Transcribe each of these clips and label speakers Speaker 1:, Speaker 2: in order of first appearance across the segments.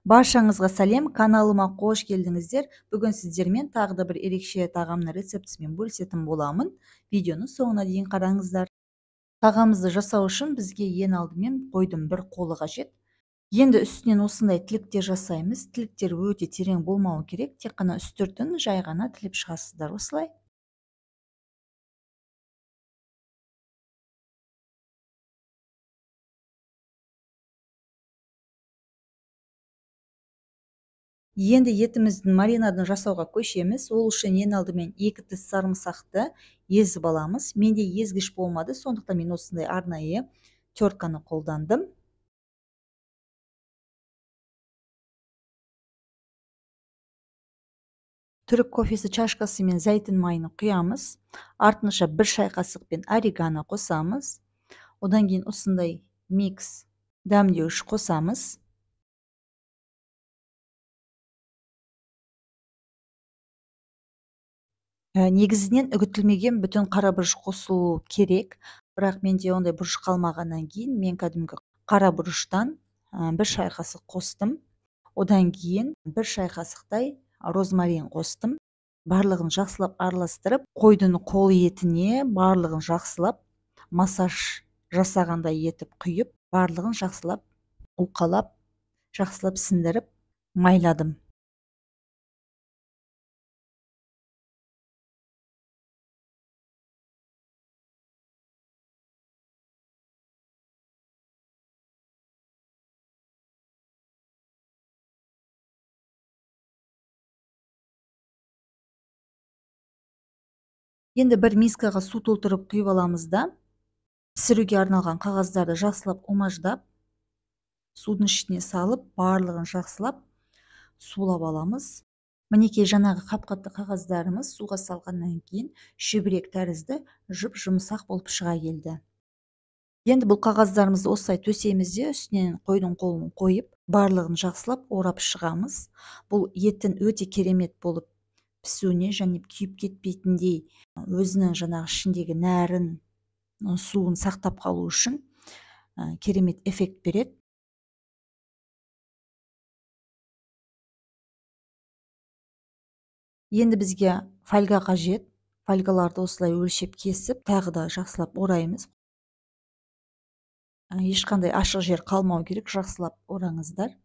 Speaker 1: Баршаңызға сәлем, каналыма қош келдіңіздер. Бүгін сіздермен тағы да бір ерекше тағамның рецептісімен бөлісетін боламын. Видеоны соңына дейін қараңыздар. Тағамымызды жасау үшін бізге ең алдымен қойдың бір қолы қажет. Енді үстінен осындай тіліктер жасаймыз. Тіліктер өте терең болмауы керек. Тек қана үстіртін жай ғана тіліп шығасыздар осылай. Енді етіміздің маринадын жасауға көшеміз. Ол үшін ең алдымен 2 тіс сарымсақты езіп аламыз. Менде езгіш болмады, сондықтан мен осындай арнайы тертканы қолдандым. Түрік кофесі чашкасы мен зәйтүн майын құямыз. Артынша 1 шай қасықпен орегано қосамыз. Одан кейін осындай микс дәмдеуіш қосамыз. Негізінен үгітілмеген бүтін қара бұрыш қосылу керек, бірақ менде ондай бұрыш қалмағаннан кейін мен кәдімгі қара бұрыштан 1 шай қасық қостым. Одан кейін 1 шай қасықтай розмарин қостым. Барлығын жақсылап араластырып, қойдың қол етіне барлығын жақсылап массаж жасағандай етіп құйып, барлығын жақсылап уқалап, жақсылап сіңдіріп майладым. Енді бір мискаға су толтырып құйып аламыз да, пісіруге арналған қағаздарды жақсылап умаждап, судың ішіне салып, барлығын жақсылап сулап аламыз. Мінекей жаңағы қап-қатты қағаздарымыз суға салғаннан кейін шүберек тәрізді жұп-жұмсақ болып шыға келді. Енді бұл қағаздарымызды осылай төсейміз де, үстінен қойдың қолын қойып, барлығын жақсылап орап шығамыз. Бұл еттің өте керемет болып пісуіне және күйіп кетпейтіндей өзінің жаңағы ішіндегі нәрін, суын сақтап қалу үшін керемет эффект береді. Енді бізге фольга қажет. Фольгаларды осылай өлшеп кесіп, тағы да жақсылап ораймыз. Ешқандай ашық жер қалмау керек, жақсылап ораңыздар.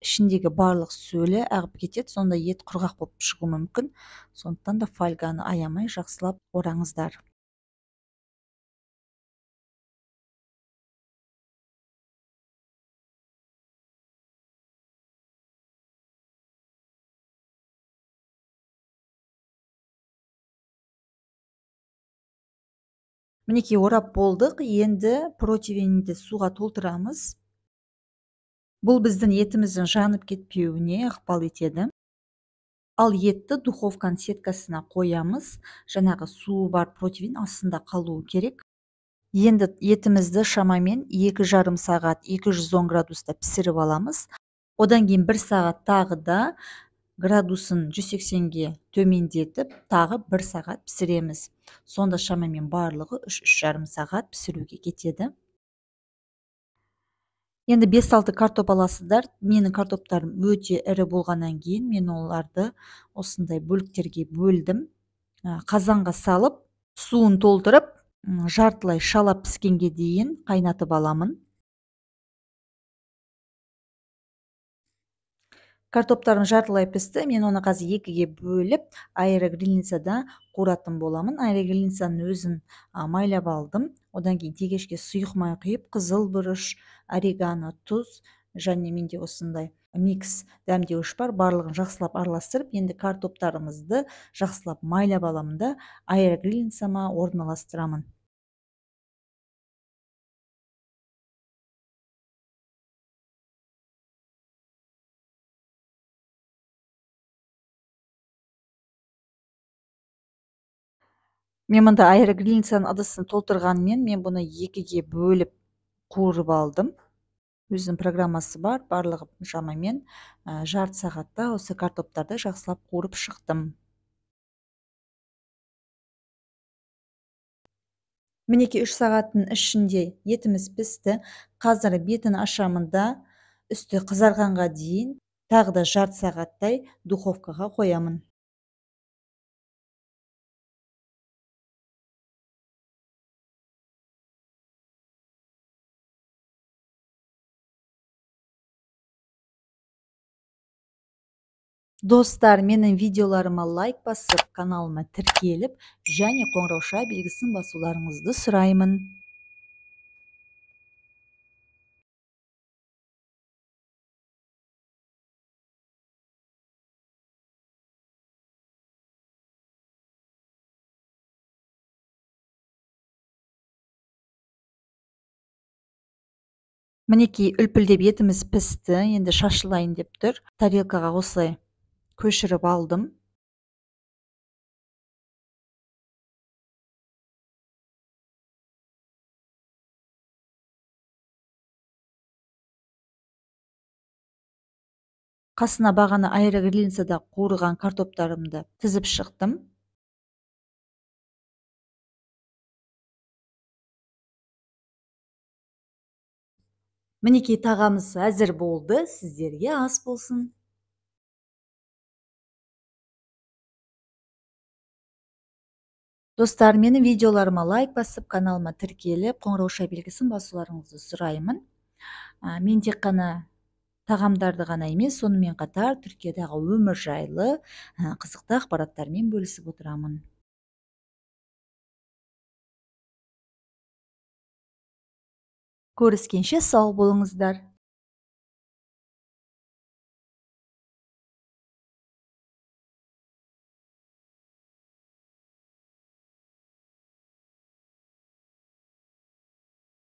Speaker 1: Ішіндегі барлық сөлі ағып кетеді, сонда ет құрғақ болып шығуы мүмкін. Сондықтан да фольганы аямай жақсылап ораңыздар. Мінекей орап болдық. Енді противеньді суға толтырамыз. Бұл біздің етіміздің жанып кетпеуіне ықпал етеді. Ал етті духовканың сеткасына қоямыз. Жаңағы суы бар противень астында қалуы керек. Енді етімізді шамамен 2,5 сағат 210 градуста пісіріп аламыз. Одан кейін 1 сағат тағы да градусын 180-ге төмендетіп, тағы 1 сағат пісіреміз. Сонда шамамен барлығы 3-3,5 сағат пісіруге кетеді. Енді 5-6 картоп аласыздар. Менің картоптарым өте ірі болғаннан кейін мен оларды осындай бөліктерге бөлдім. Қазанға салып, суын толтырып, жартылай шалап піскенге дейін қайнатып аламын. Картоптарым жартылай пісті. Мен оны қазір 2-ге бөліп, аэрогрильницада қуыратын боламын. Аэрогрильницаның өзін майлап алдым. Одан кейін тегешке сұйық май құйып, қызыл бұрыш, орегано, тұз және менде осындай микс дәмдеуіш бар. Барлығын жақсылап араластырып, енді картоптарымызды жақсылап майлап аламын да аэрогрильницама орналастырамын. Мен мында аэрогрильницаның ыдысын толтырғанмен, мен бұны екіге бөліп қуырып алдым. Өзінің программасы бар. Барлығы шамамен жарты сағатта осы картоптарды жақсылап қуырып шықтым. Мінекей 3 сағаттың ішінде етіміз пісті. Қазір бетін ашамын да үсті қызарғанға дейін тағы да жарты сағаттай духовкаға қоямын. Достар, менің видеоларыма лайк басып, каналыма тіркеліп, және қоңырауша белгісін басуларыңызды сұраймын. Мінекей үлпілдеп етіміз пісті. Енді шашылайын деп тұр. Тарелкаға осылай көшіріп алдым. Қасына бағана аэрогрильницада қуырған картоптарымды тізіп шықтым. Мінекей тағамыз әзір болды. Сіздерге ас болсын. Достар, менің видеоларыма лайк басып, каналыма тіркеліп, қоңырауша белгісін басуларыңызды сұраймын. Мен тек қана тағамдарды ғана емес, сонымен қатар Түркиядағы өмір жайлы қызықты ақпараттармен бөлісіп отырамын. Көріскенше сау болыңыздар.